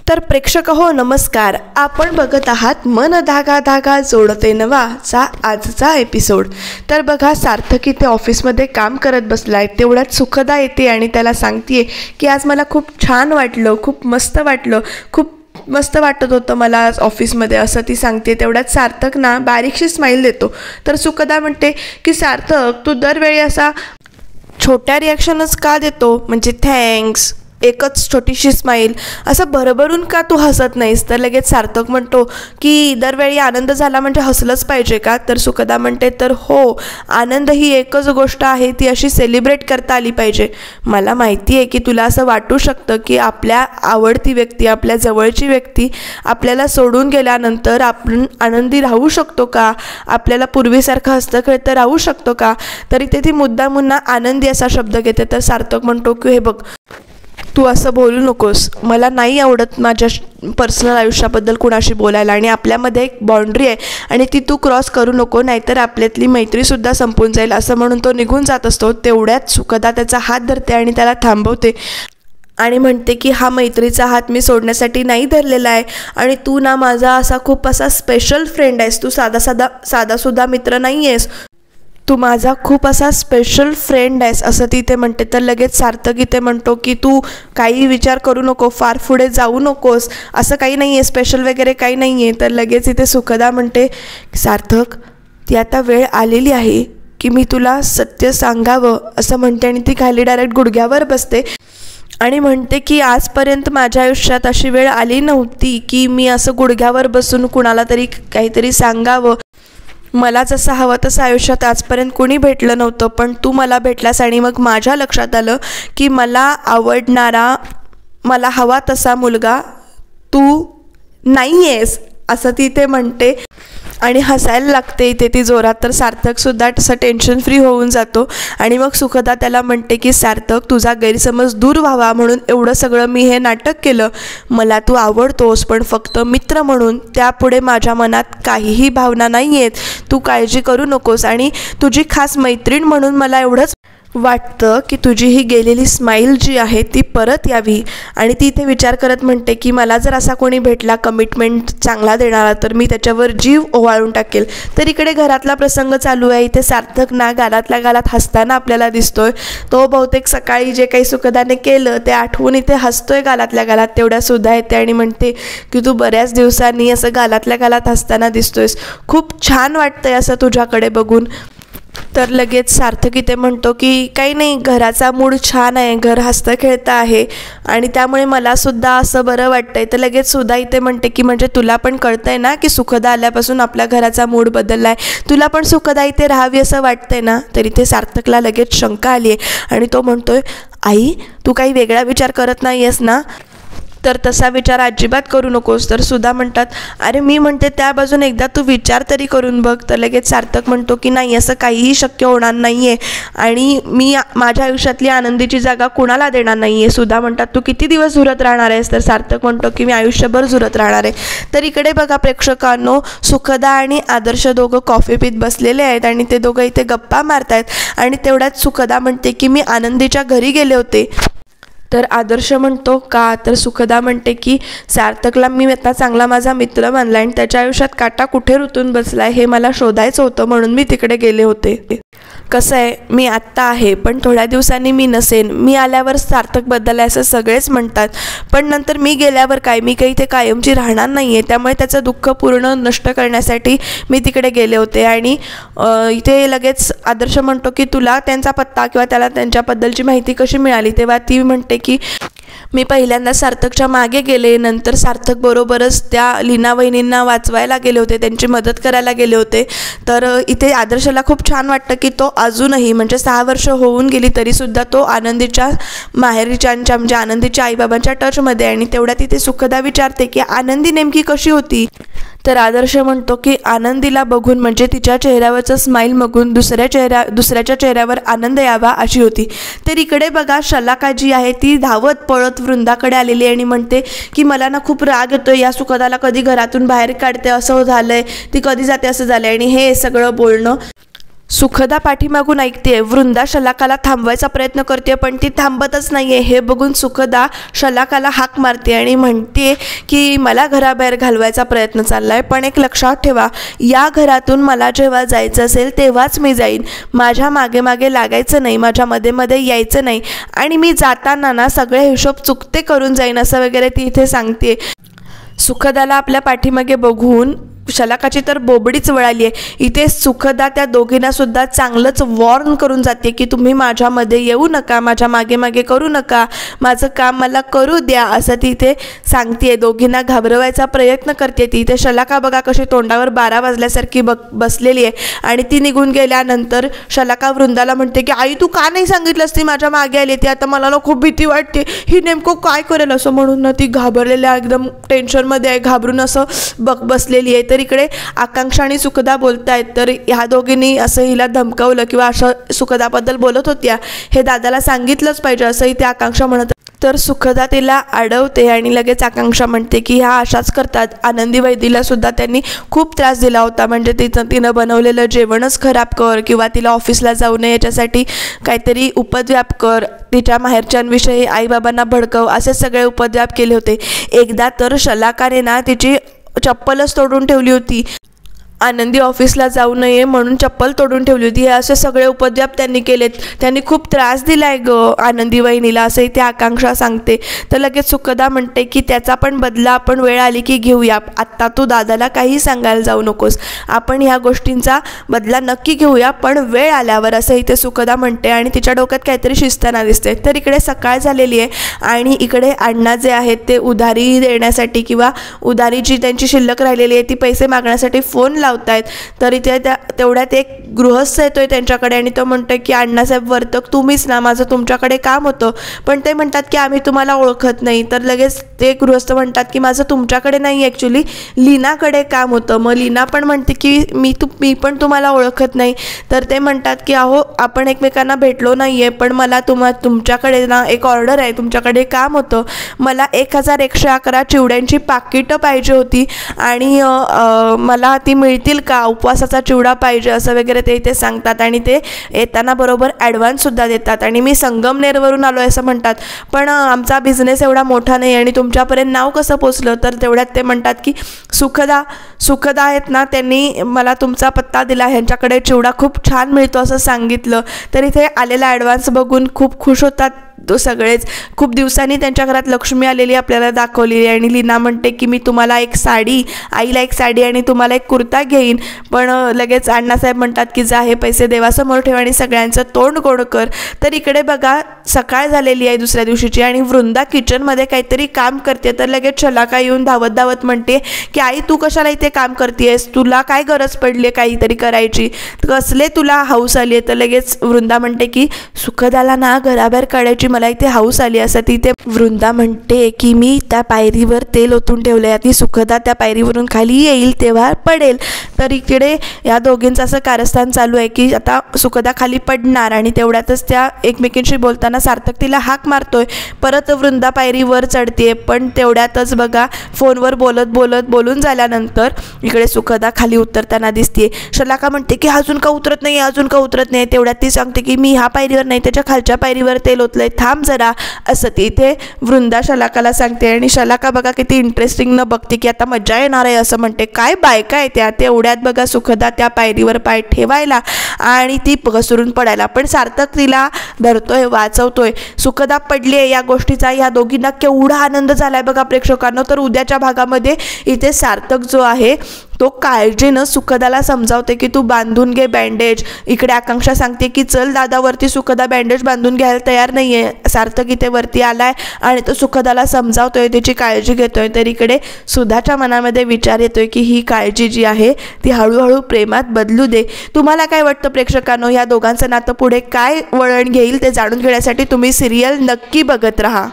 तर प्रेक्षक हो नमस्कार, आपण बघत आहात मन धागा धागा जोडते नवाचा आजचा एपिसोड। तर बघा, सार्थक इथे ऑफिसमध्ये काम करत बसलाय, तेवढ्यात सुखदा येते आणि त्याला सांगते की आज मला खूप छान वाटलं, खूप मस्त वाटलं, खूप मस्त वाटत होतं मला आज ऑफिसमध्ये, असं ती सांगते। तेवढ्यात सार्थक ना बारीकशी स्माईल देतो। तर सुखदा म्हणते की सार्थक, तू दरवेळी असा छोट्या रिॲक्शनच का देतो, म्हणजे थँक्स, एकच छोटीशी स्माईल, असं भरभरून का तू हसत नाहीस? तर लगेच सार्थक म्हणतो की दरवेळी आनंद झाला म्हणजे हसलंच पाहिजे का? तर सुखदा म्हणते तर हो, आनंद ही एकच गोष्ट आहे, ती अशी सेलिब्रेट करता आली पाहिजे। मला माहिती आहे की तुला असं वाटू शकतं की आपल्या आवडती व्यक्ती, आपल्या जवळची व्यक्ती आपल्याला सोडून गेल्यानंतर आपण आनंदी राहू शकतो का, आपल्याला पूर्वीसारखं हसतं खेळतं राहू शकतो का? तरी ते ती मुद्दामून आनंदी असा शब्द घेते। तर सार्थक म्हणतो की हे बघ, तू असं बोलू नकोस, मला नाही आवडत माझ्या पर्सनल आयुष्याबद्दल कुणाशी बोलायला, आणि आपल्यामध्ये एक बाउंड्री आहे आणि ती तू क्रॉस करू नको, नाहीतर आपल्यातली मैत्रीसुद्धा संपून जाईल, असं म्हणून तो निघून जात असतो। तेवढ्यात सुखदा त्याचा हात धरते आणि त्याला थांबवते आणि म्हणते की हा मैत्रीचा हात मी सोडण्यासाठी नाही धरलेला आहे, आणि तू ना माझा खूप असा स्पेशल फ्रेंड आहेस, तू साधासुद्धा मित्र नाही आहेस, तू माझा खूप असा स्पेशल फ्रेंड आहेस, असं ती इथे म्हणते। तर लगेच सार्थक इथे म्हणतो की तू काही विचार करू नको, फार पुढे जाऊ नकोस, असं काही नाही आहे, स्पेशल वगैरे काही नाही आहे। तर लगेच इथे सुखदा म्हणते सार्थक, ती आता वेळ आलेली आहे की मी तुला सत्य सांगावं, असं म्हणते आणि ती खाली डायरेक्ट गुडघ्यावर बसते आणि म्हणते की आजपर्यंत माझ्या आयुष्यात अशी वेळ आली नव्हती की मी असं गुडघ्यावर बसून कुणाला तरी काहीतरी सांगावं, मला जसं हवं तसं आयुष्यात आजपर्यंत कुणी भेटलं नव्हतं, पण तू मला भेटलास आणि मग माझ्या लक्षात आलं की मला आवडणारा, मला हवा तसा मुलगा तू नाही आहेस, असं ती ते म्हणते आणि हसायला लागते इथे ती जोरात। तर सार्थकसुद्धा तसं टेन्शन फ्री होऊन जातो आणि मग सुखदा त्याला म्हणते की सार्थक, तुझा गैरसमज दूर व्हावा म्हणून एवढं सगळं मी हे नाटक केलं, मला तू आवडतोस पण फक्त मित्र म्हणून, त्यापुढे माझ्या मनात काहीही भावना नाही आहेत, तू काळजी करू नकोस, आणि तुझी खास मैत्रीण म्हणून मला एवढंच वाटतं की तुझी ही गेलेली स्माईल जी आहे ती परत यावी। आणि ती इथे विचार करत म्हणते की मला जर असा कोणी भेटला कमिटमेंट चांगला देणारा, तर मी त्याच्यावर जीव ओवाळून टाकेल। तर इकडे घरातला प्रसंग चालू आहे, इथे सार्थक ना गालातल्या गालात हसताना आपल्याला दिसतोय, तो बहुतेक सकाळी जे काही सुखदाने केलं ते आठवून इथे हसतोय गालातल्या गालात। तेवढ्या सुद्धा येते आणि म्हणते की तू बऱ्याच दिवसांनी असं गालातल्या गालात हसताना दिसतोयस, खूप छान वाटतंय असं तुझ्याकडे बघून। तर लगेच सार्थक इथे म्हणतो की काही नाही, घराचा मूड छान आहे, घर हसतं खेळतं आहे आणि त्यामुळे मलासुद्धा असं बरं वाटतंय। तर लगेच सुद्धा इथे म्हणते की म्हणजे तुला पण कळतंय ना की सुखदा आल्यापासून आपल्या घराचा मूड बदलला आहे, तुला पण सुखदा इथे राहावी असं वाटतंय ना? तर इथे सार्थकला लगेच शंका आली आहे आणि तो म्हणतोय, आई तू काही वेगळा विचार करत नाही आहेस ना? तर तसा विचार अजिबात करू नकोस। तर सुद्धा म्हणतात, अरे मी म्हणते त्या बाजून एकदा तू विचार तरी करून बघ। तर लगेच सार्थक म्हणतो की नाही, असं काहीही शक्य होणार नाही आहे आणि मी माझ्या आयुष्यातली आनंदीची जागा कुणाला देणार नाही आहे। सुद्धा म्हणतात, तू किती दिवस झुरत राहणार आहेस? तर सार्थक म्हणतो की मी आयुष्यभर झुरत राहणार आहे। तर इकडे बघा प्रेक्षकांनो, सुखदा आणि आदर्श दोघं कॉफी पीत बसलेले आहेत आणि ते दोघं इथे गप्पा मारत आहेत आणि तेवढ्यात सुखदा म्हणते की मी आनंदीच्या घरी गेले होते। तर आदर्श म्हणतो का? तर सुखदा म्हणते की सार्थकला मी आता चांगला माझा मित्र मानला आणि त्याच्या आयुष्यात काटा कुठे रुतून बसलाय हे मला शोधायचं होतं, म्हणून मी तिकडे गेले होते। कसं आहे, मी आत्ता आहे पण थोड्या दिवसांनी मी नसेन, मी आल्यावर सार्थक बदलला असं सगळेच म्हणतात, पण नंतर मी गेल्यावर काय, मी काही इथे कायमची राहणार नाही आहे, त्यामुळे त्याचं दुःख पूर्ण नष्ट करण्यासाठी मी तिकडे गेले होते। आणि इथे लगेच आदर्श म्हणतो की तुला त्यांचा पत्ता किंवा त्याला त्यांच्याबद्दलची माहिती कशी मिळाली? तेव्हा ती म्हणते की मी पहिल्यांदा सार्थकच्या मागे गेले, नंतर सार्थक बरोबरच त्या लीना वहिनींना वाचवायला गेले होते, त्यांची मदत करायला गेले होते। तर इथे आदर्शला खूप छान वाटतं की तो अजूनही, म्हणजे 6 वर्ष होऊन गेली तरीसुद्धा तो आनंदीच्या माहेरच्यांच्या म्हणजे आनंदीच्या आईबाबांच्या टचमध्ये, आणि तेवढ्यात तिथे सुखदा विचारते की आनंदी नेमकी कशी होती? तर आदर्श म्हणतो की आनंदीला बघून, म्हणजे तिच्या चेहऱ्यावरचं स्माईल बघून दुसऱ्याच्या चेहऱ्यावर आनंद यावा अशी होती। तर इकडे बघा, शलाका जी आहे ती धावत पळत वृंदाकडे आलेली आणि म्हणते की मला ना खूप राग येतोय, या सुखदाला कधी घरातून बाहेर काढते असं झालंय, ती कधी जाते असं झालंय। आणि हे सगळं बोलणं सुखदा पाठीमागून ऐकते. वृंदा शलाकाला थांबवायचा प्रयत्न करते पण ती थांबतच नाहीये. हे बघून सुखदा शलाकाला हाक मारते आणि म्हणते की मला घराबाहेर घालवायचा प्रयत्न चाललाय, पण एक लक्षात ठेवा, या घरातून मला जेव्हा जायचं असेल तेव्हाच मी जाईन. माझ्या मागे मागे लागायचं नाही, माझ्या मध्ये मध्ये यायचं नाही, आणि मी जाताना ना सगळे हिशोब चुकते करून जाईन असं वगैरे ती इथे सांगते. सुखदाला आपल्या पाठीमागे बघून शलाकाची तर बोबडीच वळाली आहे. इथे सुखदा त्या दोघींना सुद्धा चांगलंच वॉर्न करून जाते की तुम्ही माझ्यामध्ये येऊ नका, माझ्या मागे मागे करू नका, माझं काम मला करू द्या असं ती इथे सांगते. दोघींना घाबरवायचा प्रयत्न करते ती. इथे शलाका बघा कशी तोंडावर 12 वाजल्यासारखी बसलेली आहे. आणि ती निघून गेल्यानंतर शलाका वृंदाला म्हणते की आई तू का नाही सांगितलंस, ती माझ्या मागे आली, ती आता मला ना खूप भीती वाटते, ही नेमकं काय करेल असं म्हणून ना ती घाबरलेल्या एकदम टेन्शनमध्ये आहे, घाबरून असं बसलेली आहे. तर इकडे आकांक्षा आणि सुखदा बोलतायत. तर ह्या दोघींनी असं हिला धमकावलं किंवा असं सुखदाबद्दल बोलत होत्या, हे दादाला सांगितलंच पाहिजे असं इथे आकांक्षा म्हणत. तर सुखदा तिला अडवते आणि लगेच आकांक्षा म्हणते की ह्या अशाच करतात. आनंदी वैदीला सुद्धा त्यांनी खूप त्रास दिला होता, म्हणजे तिनं बनवलेलं जेवणच खराब कर किंवा तिला ऑफिसला जाऊ नये याच्यासाठी काहीतरी उपद्व्याप कर, तिच्या माहेरच्यांविषयी आईबाबांना भडकव, असे सगळे उपद्व्याप केले होते. एकदा तर शलाकाने ना तिची चप्पलच तोडून ठेवली होती. आनंदी ऑफिसला जाऊ नये म्हणून चप्पल तोडून ठेवली होती. हे असे सगळे उपद्व्याप त्यांनी केलेत. त्यांनी खूप त्रास दिलाय आनंदी वहिनीला असंही त्या आकांक्षा सांगते. तर लगेच सुखदा म्हणते की त्याचा पण बदला आपण वेळ आली की घेऊया, आत्ता तू दादाला काही सांगायला जाऊ नकोस, आपण ह्या गोष्टींचा बदला नक्की घेऊया पण वेळ आल्यावर, असं इथे सुखदा म्हणते. आणि तिच्या डोक्यात काहीतरी शिस्ताना दिसते. तर इकडे सकाळ झालेली आहे आणि इकडे अण्णा जे आहेत ते उधारी देण्यासाठी किंवा उधारी जी त्यांची शिल्लक राहिलेली आहे ती पैसे मागण्यासाठी फोन लावतायत. तर इथे तेवढ्यात एक गृहस्थ येतोय त्यांच्याकडे आणि तो म्हणतोय की अण्णासाहेब वर्तक तुम्हीच ना, माझं तुमच्याकडे काम होतं. पण ते म्हणतात की आम्ही तुम्हाला ओळखत नाही. तर लगेच ते गृहस्थ म्हणतात की माझं तुमच्याकडे नाही, ॲक्च्युली लीनाकडे काम होतं. मग लीना पण म्हणते की मी पण तुम्हाला ओळखत नाही. तर ते म्हणतात की अहो आपण एकमेकांना भेटलो नाही आहे, पण मला तुमच्याकडे ना एक ऑर्डर आहे, तुमच्याकडे काम होतं, मला 1111 चिवड्यांची पाकिटं पाहिजे होती आणि मला ती मिळतील का, उपवासाचा चिवडा पाहिजे असं वगैरे ते इथे सांगतात. आणि ते येताना बरोबर ॲडव्हान्ससुद्धा देतात. आणि मी संगमनेरवरून आलो आहे असं म्हणतात, पण आमचा बिझनेस एवढा मोठा नाही आणि तुमच्यापर्यंत नाव कसं पोचलं. तर तेवढ्यात ते म्हणतात की सुखदा आहेत ना, त्यांनी मला तुमचा पत्ता दिला, ह्यांच्याकडे चिवडा खूप छान मिळतो असं सांगितलं. तर इथे आलेला ॲडव्हान्स बघून खूप खुश होतात तो सगळेच. खूप दिवसांनी त्यांच्या घरात लक्ष्मी आलेली आपल्याला दाखवलेली. आणि लीना म्हणते की मी तुम्हाला एक साडी, आईला एक साडी आणि तुम्हाला एक कुर्ता घेईन. पण लगेच अण्णासाहेब म्हणतात की जा हे पैसे देवासमोर ठेवा आणि सगळ्यांचं तोंड गोड कर. तर इकडे बघा सकाळ झालेली आहे दुसऱ्या दिवशीची आणि वृंदा किचनमध्ये काहीतरी काम करते. तर लगेच शलाका येऊन धावत म्हणते की आई तू कशाला इथे काम करतेस, तुला काय गरज पडली काहीतरी करायची, कसले तुला हौस आली आहे. तर लगेच वृंदा म्हणते की सुखदाला ना घराबाहेर काढायची मला इथे हाऊस आली. असं तिथे वृंदा म्हणते की मी त्या पायरीवर तेल ओतून ठेवलंय, ती सुखदा त्या पायरीवरून खाली येईल तेव्हा पडेल. तर इकडे या दोघींचं असं कारस्थान चालू आहे की आता सुखदा खाली पडणार आणि तेवढ्यातच त्या एकमेकींशी बोलताना सार्थक तिला हाक मारतोय. परत वृंदा पायरीवर चढते, पण तेवढ्यातच बघा फोनवर बोलून झाल्यानंतर इकडे सुखदा खाली उतरताना दिसते. शलाका म्हणते की अजून का उतरत नाही. तेवढ्यात ती सांगते की मी ह्या पायरीवर नाही, त्याच्या खालच्या पायरीवर तेल ओतलंय, थांब जरा, असं ती इथे वृंदा शलाकाला सांगते. आणि शलाका बघा किती इंटरेस्टिंग न बघते की आता मजा येणार आहे असं म्हणते. काय बायका आहे त्या. तेवढ्यात बघा सुखदा त्या पायरीवर पाय ठेवायला आणि ती घसरून पडायला, पण सार्थक तिला धरतोय, वाचवतोय. सुखदा पडली आहे या गोष्टीचा ह्या दोघींना केवढा आनंद झालाय बघा प्रेक्षकांना. तर उद्याच्या भागामध्ये इथे सार्थक जो आहे तो काळजीनं सुखदाला समजावते की तू बांधून घे बँडेज. इकडे आकांक्षा सांगते की चल दादावरती. सुखदा बँडेज बांधून घ्यायला तयार नाही आहे. सार्थक इथे वरती आलाय आणि तो सुखदाला समजावतोय, त्याची काळजी घेतोय. तर इकडे सुधाच्या मनामध्ये विचार येतोय की ही काळजी जी आहे ती हळूहळू प्रेमात बदलू दे. तुम्हाला काय वाटतं प्रेक्षकांनो, या दोघांचं नातं पुढे काय वळण घेईल ते जाणून घेण्यासाठी तुम्ही सिरियल नक्की बघत राहा.